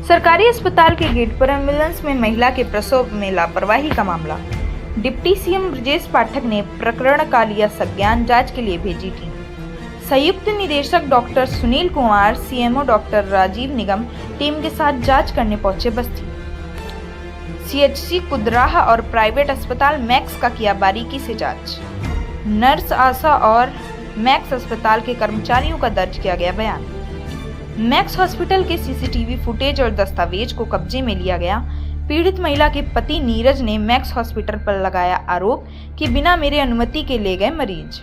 सरकारी अस्पताल के गेट पर एम्बुलेंस में महिला के प्रसव में लापरवाही का मामला। डिप्टी सीएम ब्रजेश पाठक ने प्रकरण का लिया संज्ञान, जांच के लिए भेजी टीम। संयुक्त निदेशक doctor Sunil Kumar, CMO doctor Rajiv Nigam team के साथ जांच करने पहुंचे बस्ती। सीएचसी कुदराहा और प्राइवेट अस्पताल मैक्स का किया बारीकी से जांच। नर्स आशा और मैक्स अस्पताल के कर्मचारियों का दर्ज किया गया बयान। मैक्स हॉस्पिटल के सीसीटीवी फुटेज और दस्तावेज को कब्जे में लिया गया। पीड़ित महिला के पति नीरज ने मैक्स हॉस्पिटल पर लगाया आरोप कि बिना मेरे अनुमति के ले गए मरीज।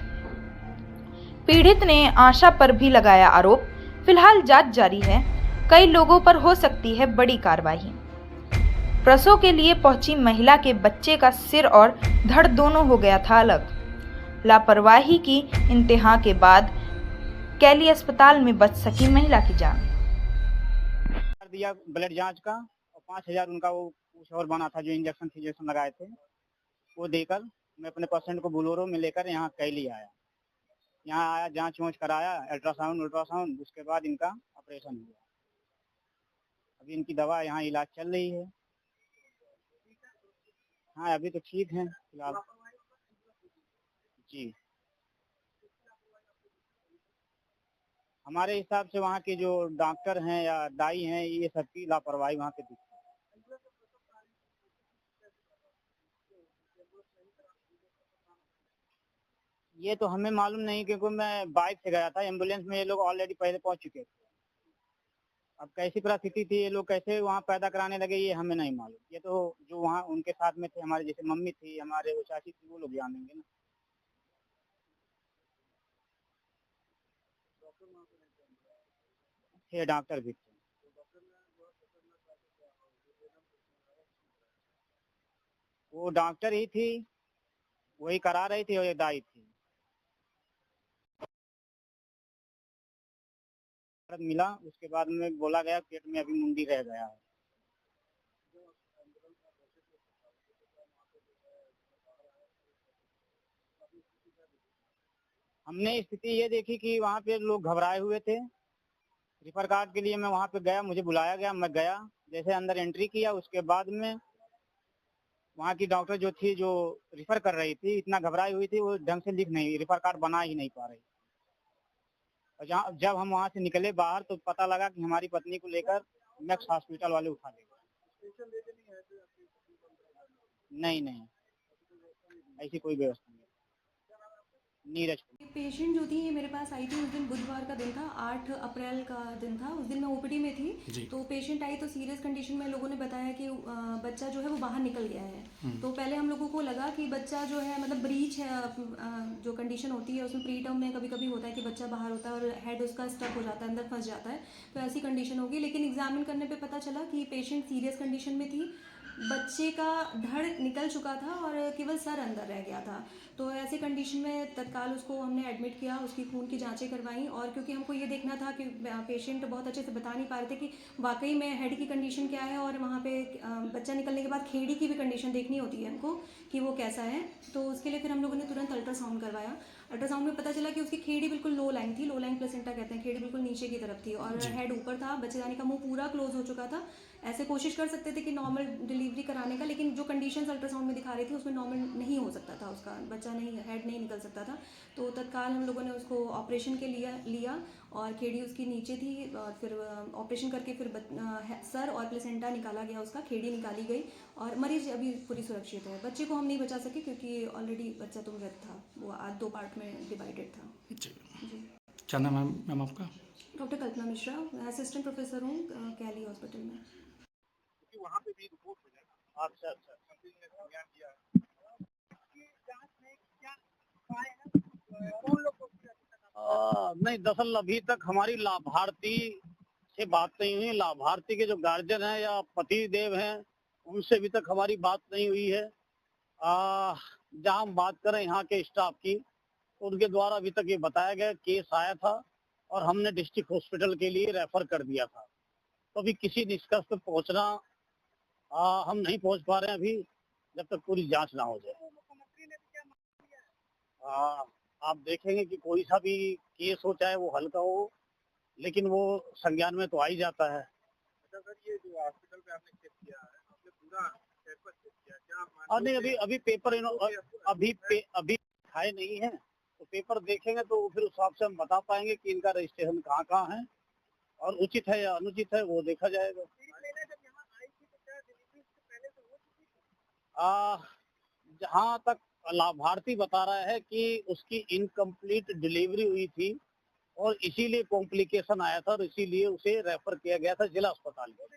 पीड़ित ने आशा पर भी लगाया आरोप। फिलहाल जांच जारी है, कई लोगों पर हो सकती है बड़ी कार्रवाई। प्रसव के लिए पहुंची महिला के बच्चे का सिर और धड़ दोनों हो गया था अलग। लापरवाही की इंतहा के बाद कैली अस्पताल में बच सकी महिला की जान। दिया ब्लड जांच का और 5,000 उनका वो कुछ और बना था, जो इंजेक्शन लगाए थे, वो देकर मैं अपने पेशेंट को बोलेरो में लेकर यहाँ कैली आया। यहाँ आया, जांच वाँच कराया, अल्ट्रासाउंड, उसके बाद इनका ऑपरेशन हुआ। अभी इनकी दवा यहाँ इलाज चल रही है। हाँ, अभी तो ठीक है फिलहाल जी। हमारे हिसाब से वहाँ के जो डॉक्टर हैं या दाई हैं, ये सबकी लापरवाही वहाँ पे दिखती है। ये तो हमें मालूम नहीं, क्योंकि मैं बाइक से गया था। एम्बुलेंस में ये लोग ऑलरेडी पहले पहुंच चुके थे। अब कैसी परिस्थिति थी, ये लोग कैसे वहाँ पैदा कराने लगे, ये हमें नहीं मालूम। ये तो जो वहाँ उनके साथ में थे, हमारे जैसे मम्मी थी, हमारे वो चाची थी, वो लोग जानेंगे ना। थे डॉक्टर भी थे। वो डॉक्टर ही थी, वही करा रही थी, और एक दाई थी। मिला, उसके बाद में बोला गया पेट में अभी मुंडी रह गया है। हमने स्थिति ये देखी कि वहाँ पे लोग घबराए हुए थे। रिफर कार्ड के लिए मैं वहाँ पे गया, मुझे बुलाया गया, मैं गया। जैसे अंदर एंट्री किया, उसके बाद में वहाँ की डॉक्टर जो थी, जो रिफर कर रही थी, इतना घबराई हुई थी, वो ढंग से रिफर कार्ड बना ही नहीं पा रही। और जब हम वहाँ से निकले बाहर, तो पता लगा कि हमारी पत्नी को लेकर मैक्स हॉस्पिटल वाले उठा ले गए। नहीं, ऐसी कोई व्यवस्था नहीं। नीरज पेशेंट जो थी ये मेरे पास आई थी, उस दिन बुधवार का दिन था, 8 अप्रैल का दिन था। उस दिन मैं ओपीडी में थी। तो पेशेंट आई तो सीरियस कंडीशन में लोगों ने बताया कि बच्चा जो है वो बाहर निकल गया है। तो पहले हम लोगों को लगा कि बच्चा जो है मतलब ब्रीच है, जो कंडीशन होती है उसमें प्री टर्म में कभी कभी होता है कि बच्चा बाहर होता है और हेड उसका स्टक हो जाता है, अंदर फंस जाता है, तो ऐसी कंडीशन होगी। लेकिन एग्जामिन करने पर पता चला कि पेशेंट सीरियस कंडीशन में थी, बच्चे का धड़ निकल चुका था और केवल सर अंदर रह गया था। तो ऐसी कंडीशन में तत्काल उसको हमने एडमिट किया, उसकी खून की जांचें करवाई। और क्योंकि हमको ये देखना था कि पेशेंट बहुत अच्छे से बता नहीं पा रहे थे कि वाकई में हेड की कंडीशन क्या है, और वहाँ पे बच्चा निकलने के बाद खेड़ी की भी कंडीशन देखनी होती है हमको कि वो कैसा है। तो उसके लिए फिर हम लोगों ने तुरंत अल्ट्रासाउंड करवाया। अल्ट्रासाउंड में पता चला कि उसकी खेड़ी बिल्कुल लो लाइन थी, लो लाइन प्लेसेंटा कहते हैं, खेड़ी बिल्कुल नीचे की तरफ थी और हेड ऊपर था। बच्चेदानी का मुंह पूरा क्लोज हो चुका था। ऐसे कोशिश कर सकते थे कि नॉर्मल डिलीवरी कराने का, लेकिन जो कंडीशंस अल्ट्रासाउंड में दिखा रही थी उसमें नॉर्मल नहीं हो सकता था, उसका बच्चा नहीं, हेड नहीं निकल सकता था। तो तत्काल हम लोगों ने उसको ऑपरेशन के लिया और खेड़ी उसकी नीचे थी। और फिर ऑपरेशन करके फिर सर और प्लेसेंटा निकाला गया, उसका खेड़ी निकाली गई और मरीज अभी पूरी सुरक्षित है। बच्चे को हम नहीं बचा सके क्योंकि ऑलरेडी बच्चा तो मृत था, वो आज 2 पार्ट में डिवाइडेड था। जी, जी, क्या नाम है मैम आपका? डॉक्टर कल्पना मिश्रा, मैं असिस्टेंट प्रोफेसर हूँ कैली हॉस्पिटल में। वहाँ पे भी रिपोर्ट हो जाएगा। अच्छा, नहीं, दरअसल अभी तक हमारी लाभार्थी से बात नहीं हुई। लाभार्थी के जो गार्जियन हैं या पति देव हैं, उनसे अभी तक हमारी बात नहीं हुई है। जहाँ हम बात करें यहाँ के स्टाफ की, तो उनके द्वारा अभी तक ये बताया गया केस आया था और हमने डिस्ट्रिक्ट हॉस्पिटल के लिए रेफर कर दिया था। तो अभी किसी निष्कर्ष पर पहुँचना हम नहीं पहुँच पा रहे हैं अभी, जब तक पूरी जांच ना हो जाए। आप देखेंगे कि कोई सा भी केस हो, चाहे वो हल्का हो, लेकिन वो संज्ञान में तो आ ही जाता है। हॉस्पिटल पे आपने चेक किया है, आपने पूरा पेपर चेक किया, क्या आप मानते नहीं, हो अभी पेपर अभी खाए नहीं है, तो पेपर देखेंगे तो फिर उस हिसाब से हम बता पाएंगे कि इनका रजिस्ट्रेशन कहाँ कहाँ है और उचित है या अनुचित है, वो देखा जाएगा। जब यहाँ आई थी तो क्या डिलीवरी इससे पहले से हो चुकी थी? जहाँ तक लाभार्थी बता रहा है कि उसकी इनकम्प्लीट डिलीवरी हुई थी और इसीलिए कॉम्प्लिकेशन आया था और इसीलिए उसे रेफर किया गया था जिला अस्पताल में।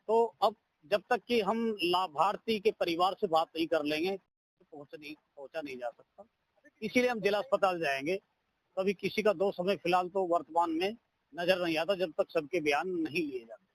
तो अब जब तक कि हम लाभार्थी के परिवार से बात नहीं कर लेंगे तो पहुंचा नहीं जा सकता, इसीलिए हम जिला अस्पताल जाएंगे। कभी किसी का दोष हमें फिलहाल तो वर्तमान में नजर नहीं आता जब तक सबके बयान नहीं लिए जाते।